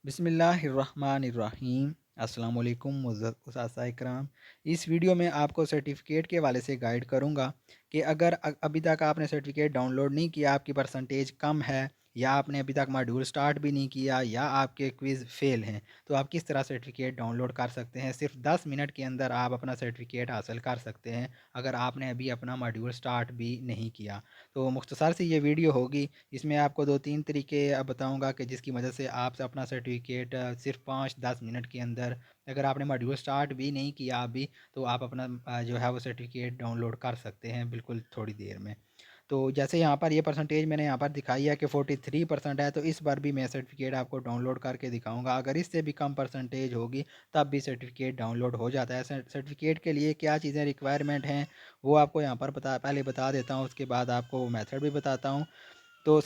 बिस्मिल्लाहिर्रहमानिर्रहीम। अस्सलाम वालेकुम मुअज़्ज़ज़ इकराम। इस वीडियो में आपको सर्टिफ़िकेट के हवाले से गाइड करूँगा कि अगर अभी तक आपने सर्टिफ़िकेट डाउनलोड नहीं किया, आपकी परसेंटेज कम है या आपने अभी तक मॉड्यूल स्टार्ट भी नहीं किया या आपके क्विज़ फ़ेल हैं, तो आप किस तरह सर्टिफ़िकेट डाउनलोड कर सकते हैं। सिर्फ 10 मिनट के अंदर आप अपना सर्टिफ़िकेट हासिल कर सकते हैं अगर आपने अभी अपना मॉड्यूल स्टार्ट भी नहीं किया। तो मुख्तसर सी ये वीडियो होगी। इसमें आपको 2-3 तरीके बताऊँगा कि जिसकी मदद से आप अपना सर्टिफ़िकेट सिर्फ़ 5-10 मिनट के अंदर, अगर आपने मॉड्यूल स्टार्ट भी नहीं किया अभी, तो आप अपना जो है वो सर्टिफ़िकेट डाउनलोड कर सकते हैं बिल्कुल थोड़ी देर में। तो जैसे यहाँ पर ये परसेंटेज मैंने यहाँ पर दिखाई है कि 43% है, तो इस बार भी मैं सर्टिफ़िकेट आपको डाउनलोड करके दिखाऊँगा। अगर इससे भी कम परसेंटेज होगी तब भी सर्टिफ़िकेट डाउनलोड हो जाता है। सर्टिफ़िकेट के लिए क्या चीज़ें रिक्वायरमेंट हैं, वो आपको यहाँ पर पहले बता देता हूँ, उसके बाद आपको मेथड भी बताता हूँ। तो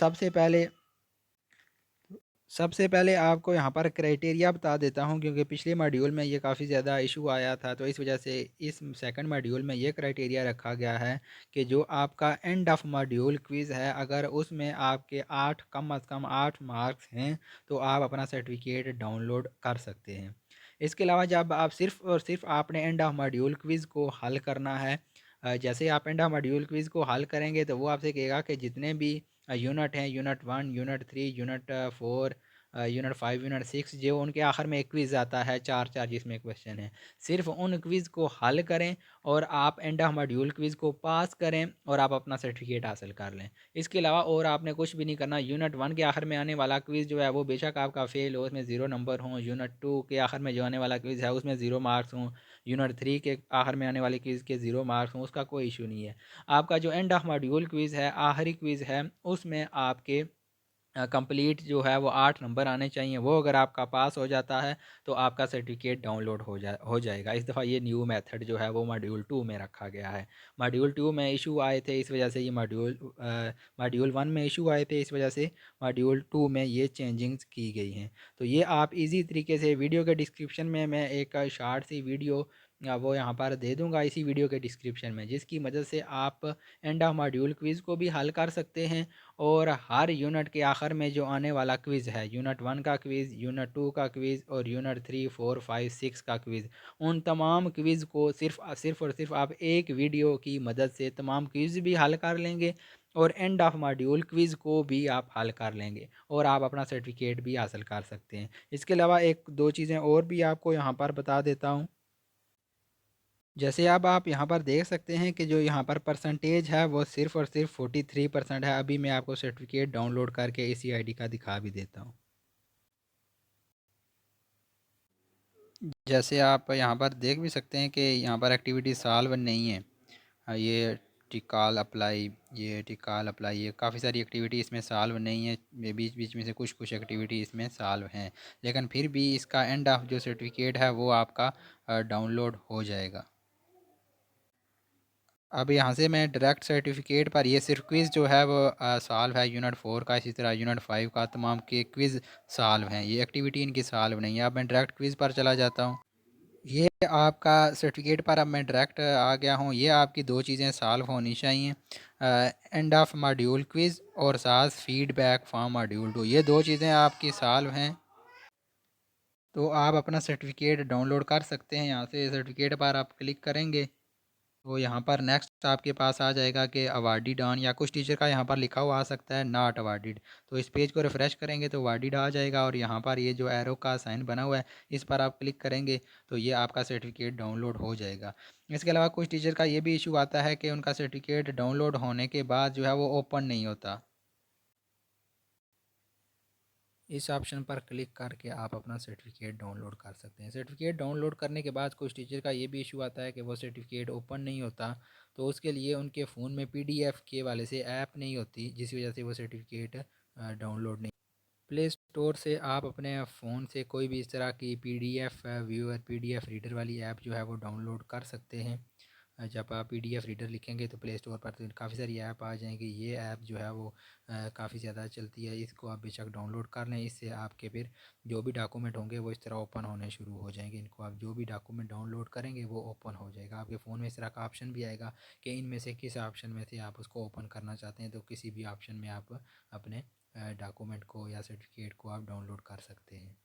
सबसे पहले आपको यहाँ पर क्राइटेरिया बता देता हूँ, क्योंकि पिछले मॉड्यूल में ये काफ़ी ज़्यादा इशू आया था, तो इस वजह से इस सेकंड मॉड्यूल में ये क्राइटेरिया रखा गया है कि जो आपका एंड ऑफ मॉड्यूल क्विज़ है, अगर उसमें आपके 8 कम अज़ कम 8 मार्क्स हैं, तो आप अपना सर्टिफिकेट डाउनलोड कर सकते हैं। इसके अलावा जब आप सिर्फ़ और सिर्फ़ आपने एंड ऑफ मॉड्यूल क्विज़ को हल करना है, जैसे आप एंड ऑफ मॉड्यूल क्विज़ को हल करेंगे तो वो आपसे कहेगा कि जितने भी यूनिट हैं, unit 1, unit 3, unit 4, unit 5, unit 6, जो उनके आखिर में एक क्विज़ आता है 4-4 जिसमें क्वेश्चन है। सिर्फ़ उन क्विज़ को हल करें और आप एंड ऑफ मॉड्यूल क्विज़ को पास करें और आप अपना सर्टिफिकेट हासिल कर लें। इसके अलावा और आपने कुछ भी नहीं करना। यूनिट 1 के आखिर में आने वाला क्विज़ जो है वो बेशक आपका फ़ेल हो, उसमें 0 नंबर हों। यूनिट 2 के आखिर में जो आने वाला क्विज़ है उसमें 0 मार्क्स हों। यूनिट 3 के आखिर में आने वाले क्विज़ के 0 मार्क्स हों, उसका कोई इशू नहीं है। आपका जो एंड ऑफ मॉड्यूल क्विज़ है, आखिरी क्विज़ है, उसमें आपके कंप्लीट जो है वो 8 नंबर आने चाहिए। वो अगर आपका पास हो जाता है तो आपका सर्टिफिकेट डाउनलोड हो जाएगा। इस दफ़ा ये न्यू मेथड जो है वो मॉड्यूल 2 में रखा गया है। मॉड्यूल 2 में इशू आए थे, इस वजह से ये मॉड्यूल 1 में इशू आए थे, इस वजह से मॉड्यूल 2 में ये चेंजिंग्स की गई हैं। तो ये आप ईज़ी तरीके से वीडियो के डिस्क्रिप्शन में मैं एक शॉर्ट सी वीडियो वो यहाँ पर दे दूँगा इसी वीडियो के डिस्क्रिप्शन में, जिसकी मदद से आप एंड ऑफ मॉड्यूल क्विज़ को भी हल कर सकते हैं और हर यूनिट के आखिर में जो आने वाला क्विज़ है, यूनिट 1 का क्विज़, यूनिट 2 का क्विज़ और यूनिट 3, 4, 5, 6 का क्विज़, उन तमाम क्विज़ को सिर्फ़ और सिर्फ़ आप एक वीडियो की मदद से तमाम क्विज़ भी हल कर लेंगे और एंड ऑफ मॉड्यूल क्विज़ को भी आप हल कर लेंगे और आप अपना सर्टिफिकेट भी हासिल कर सकते हैं। इसके अलावा 1-2 चीज़ें और भी आपको यहाँ पर बता देता हूँ। जैसे अब आप यहाँ पर देख सकते हैं कि जो यहाँ पर परसेंटेज है वो सिर्फ़ और सिर्फ 43% है। अभी मैं आपको सर्टिफिकेट डाउनलोड करके इसी आईडी का दिखा भी देता हूँ। जैसे आप यहाँ पर देख भी सकते हैं कि यहाँ पर एक्टिविटी सॉल्व नहीं है। ये टिकाल अप्लाई ये काफ़ी सारी एक्टिविटी इसमें सॉल्व नहीं है। ये बीच बीच में से कुछ कुछ एक्टिविटी इसमें सॉल्व हैं, लेकिन फिर भी इसका एंड ऑफ जो सर्टिफिकेट है वो आपका डाउनलोड हो जाएगा। अब यहाँ से मैं डायरेक्ट सर्टिफिकेट पर, ये सिर्फ क्विज़ जो है वो सॉल्व है यूनिट 4 का, इसी तरह यूनिट 5 का तमाम के क्विज़ सॉल्व हैं, ये एक्टिविटी इनकी सॉल्व नहीं है। अब मैं डायरेक्ट क्विज़ पर चला जाता हूँ। ये आपका सर्टिफिकेट पर अब मैं डायरेक्ट आ गया हूँ। ये आपकी दो चीज़ें सॉल्व होनी चाहिए, एंड ऑफ मॉड्यूल क्विज़ और साथ फीडबैक फ्रॉम मॉड्यूल 2, ये दो चीज़ें आपकी सॉल्व हैं। तो आप अपना सर्टिफिकेट डाउनलोड कर सकते हैं। यहाँ से सर्टिफिकेट पर आप क्लिक करेंगे तो यहाँ पर नेक्स्ट आपके पास आ जाएगा कि अवार्डिड ऑन, या कुछ टीचर का यहाँ पर लिखा हुआ आ सकता है नॉट अवार्डिड। तो इस पेज को रिफ़्रेश करेंगे तो अवार्डिड आ जाएगा और यहाँ पर ये जो एरो का साइन बना हुआ है इस पर आप क्लिक करेंगे तो ये आपका सर्टिफिकेट डाउनलोड हो जाएगा। इसके अलावा कुछ टीचर का ये भी इशू आता है कि उनका सर्टिफिकेट डाउनलोड होने के बाद जो है वो ओपन नहीं होता। इस ऑप्शन पर क्लिक करके आप अपना सर्टिफिकेट डाउनलोड कर सकते हैं। सर्टिफिकेट डाउनलोड करने के बाद कुछ टीचर का ये भी इशू आता है कि वो सर्टिफिकेट ओपन नहीं होता, तो उसके लिए उनके फ़ोन में पीडीएफ के वाले से ऐप नहीं होती, जिस वजह से वो सर्टिफिकेट डाउनलोड नहीं। प्ले स्टोर से आप अपने फ़ोन से कोई भी इस तरह की पीडीएफ व्यूअर, पीडीएफ रीडर वाली ऐप जो है वो डाउनलोड कर सकते हैं। जब आप पीडीएफ रीडर लिखेंगे तो प्ले स्टोर पर तो काफ़ी सारी ऐप आ जाएंगी। ये ऐप जो है वो काफ़ी ज़्यादा चलती है, इसको आप बेशक डाउनलोड कर लें। इससे आपके फिर जो भी डॉक्यूमेंट होंगे वो इस तरह ओपन होने शुरू हो जाएंगे। इनको आप जो भी डॉक्यूमेंट डाउनलोड करेंगे वो ओपन हो जाएगा। आपके फ़ोन में इस तरह का ऑप्शन भी आएगा कि इनमें से किस ऑप्शन में से आप उसको ओपन करना चाहते हैं, तो किसी भी ऑप्शन में आप अपने डॉक्यूमेंट को या सर्टिफिकेट को आप डाउनलोड कर सकते हैं।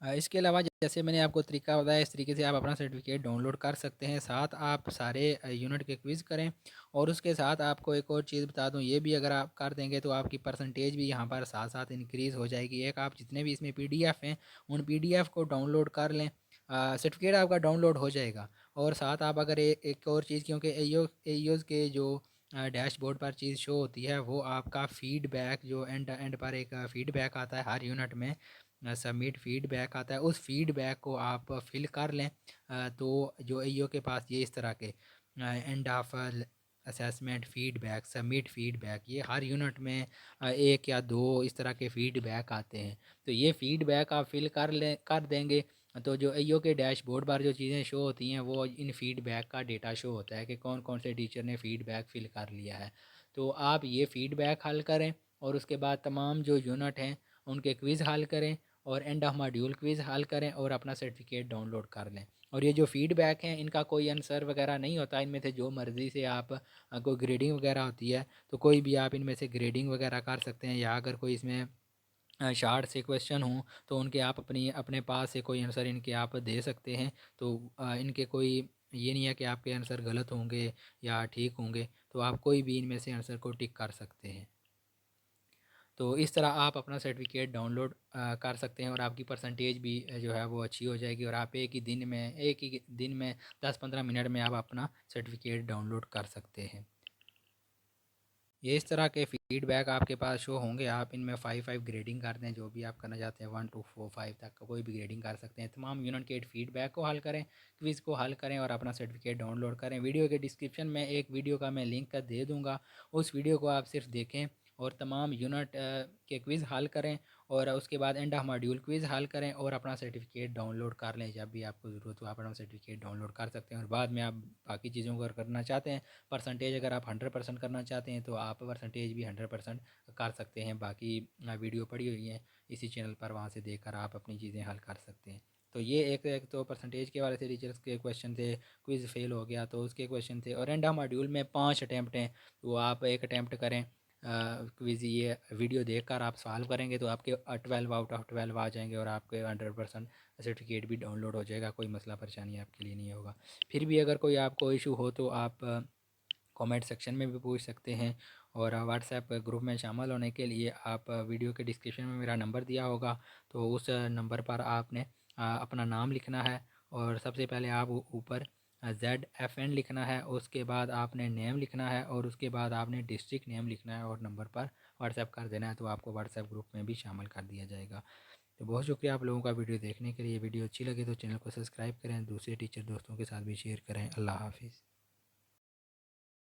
इसके अलावा जैसे मैंने आपको तरीका बताया, इस तरीके से आप अपना सर्टिफिकेट डाउनलोड कर सकते हैं। साथ आप सारे यूनिट के क्विज़ करें, और उसके साथ आपको एक और चीज़ बता दूं, ये भी अगर आप कर देंगे तो आपकी परसेंटेज भी यहाँ पर साथ साथ इंक्रीज़ हो जाएगी। एक आप जितने भी इसमें पीडीएफ हैं उन पीडीएफ को डाउनलोड कर लें, सर्टिफिकेट आपका डाउनलोड हो जाएगा। और साथ आप अगर एक और चीज़, क्योंकि एईओज़ के जो डैशबोर्ड पर चीज़ शो होती है वो आपका फ़ीडबैक, जो एंड एंड पर एक फ़ीडबैक आता है हर यूनिट में, सबमिट फ़ीडबैक आता है, उस फ़ीडबैक को आप फिल कर लें। तो जो एईओ के पास ये इस तरह के end of assessment feedback, submit feedback, ये हर यूनिट में एक या दो इस तरह के फ़ीडबैक आते हैं। तो ये फ़ीडबैक आप फिल कर देंगे, तो जो एईओ के डैशबोर्ड पर जो चीज़ें शो होती हैं वो इन फ़ीडबैक का डेटा शो होता है कि कौन कौन से टीचर ने फ़ीडबैक फिल कर लिया है। तो आप ये फ़ीडबैक हल करें, और उसके बाद तमाम जो यूनिट हैं उनके क्विज़ हल करें, और एंड ऑफ मॉड्यूल क्विज़ हल करें, और अपना सर्टिफिकेट डाउनलोड कर लें। और ये जो फ़ीडबैक हैं इनका कोई आंसर वगैरह नहीं होता, इनमें से जो मर्ज़ी से आप कोई ग्रेडिंग वगैरह होती है तो कोई भी आप इनमें से ग्रेडिंग वगैरह कर सकते हैं, या अगर कोई इसमें शार्ट से क्वेश्चन हों तो उनके आप अपने पास से कोई आंसर इनके आप दे सकते हैं। तो इनके कोई ये नहीं है कि आपके आंसर गलत होंगे या ठीक होंगे, तो आप कोई भी इनमें से आंसर को टिक कर सकते हैं। तो इस तरह आप अपना सर्टिफिकेट डाउनलोड कर सकते हैं, और आपकी परसेंटेज भी जो है वो अच्छी हो जाएगी, और आप एक ही दिन में 10-15 मिनट में आप अपना सर्टिफिकेट डाउनलोड कर सकते हैं। ये इस तरह के फीडबैक आपके पास शो होंगे, आप इनमें 5-5 ग्रेडिंग कर दें, जो भी आप करना चाहते हैं 1 to 4 5 तक का कोई भी ग्रेडिंग कर सकते हैं। तमाम यूनिट के फीडबैक को हल करें, क्विज़ को हल करें, और अपना सर्टिफिकेट डाउनलोड करें। वीडियो के डिस्क्रिप्शन में एक वीडियो का मैं लिंक कर दे दूँगा, उस वीडियो को आप सिर्फ देखें और तमाम यूनिट के क्विज़ हल करें, और उसके बाद एंड ऑफ मॉड्यूल क्विज़ हल करें, और अपना सर्टिफिकेट डाउनलोड कर लें। जब भी आपको ज़रूरत हो आप अपना सर्टिफिकेट डाउनलोड कर सकते हैं, और बाद में आप बाकी चीज़ों को अगर करना चाहते हैं, परसेंटेज अगर आप 100% करना चाहते हैं तो आप परसेंटेज भी 100% कर सकते हैं। बाकी वीडियो पड़ी हुई हैं इसी चैनल पर, वहाँ से देखकर आप अपनी चीज़ें हल कर सकते हैं। तो ये एक तो परसेंटेज के वाले से टीचर्स के क्वेश्चन थे, क्विज़ फेल हो गया तो उसके क्वेश्चन थे, और एंड ऑफ मॉड्यूल में 5 अटैम्प्ट हैं, तो आप एक अटैम्प्ट करें। क्विज़ ये वीडियो देखकर आप सॉल्व करेंगे तो आपके 12 आउट ऑफ 12 आ जाएंगे, और आपके 100% सर्टिफिकेट भी डाउनलोड हो जाएगा। कोई मसला परेशानी आपके लिए नहीं होगा। फिर भी अगर कोई आपको इशू हो तो आप कमेंट सेक्शन में भी पूछ सकते हैं, और व्हाट्सएप ग्रुप में शामिल होने के लिए आप वीडियो के डिस्क्रिप्शन में मेरा नंबर दिया होगा, तो उस नंबर पर आपने अपना नाम लिखना है, और सबसे पहले आप ऊपर ZFN लिखना है, उसके बाद आपने नेम लिखना है, और उसके बाद आपने डिस्ट्रिक्ट नेम लिखना है, और नंबर पर व्हाट्सएप कर देना है, तो आपको व्हाट्सएप ग्रुप में भी शामिल कर दिया जाएगा। तो बहुत शुक्रिया आप लोगों का वीडियो देखने के लिए। वीडियो अच्छी लगे तो चैनल को सब्सक्राइब करें, दूसरे टीचर दोस्तों के साथ भी शेयर करें। अल्लाह हाफिज़।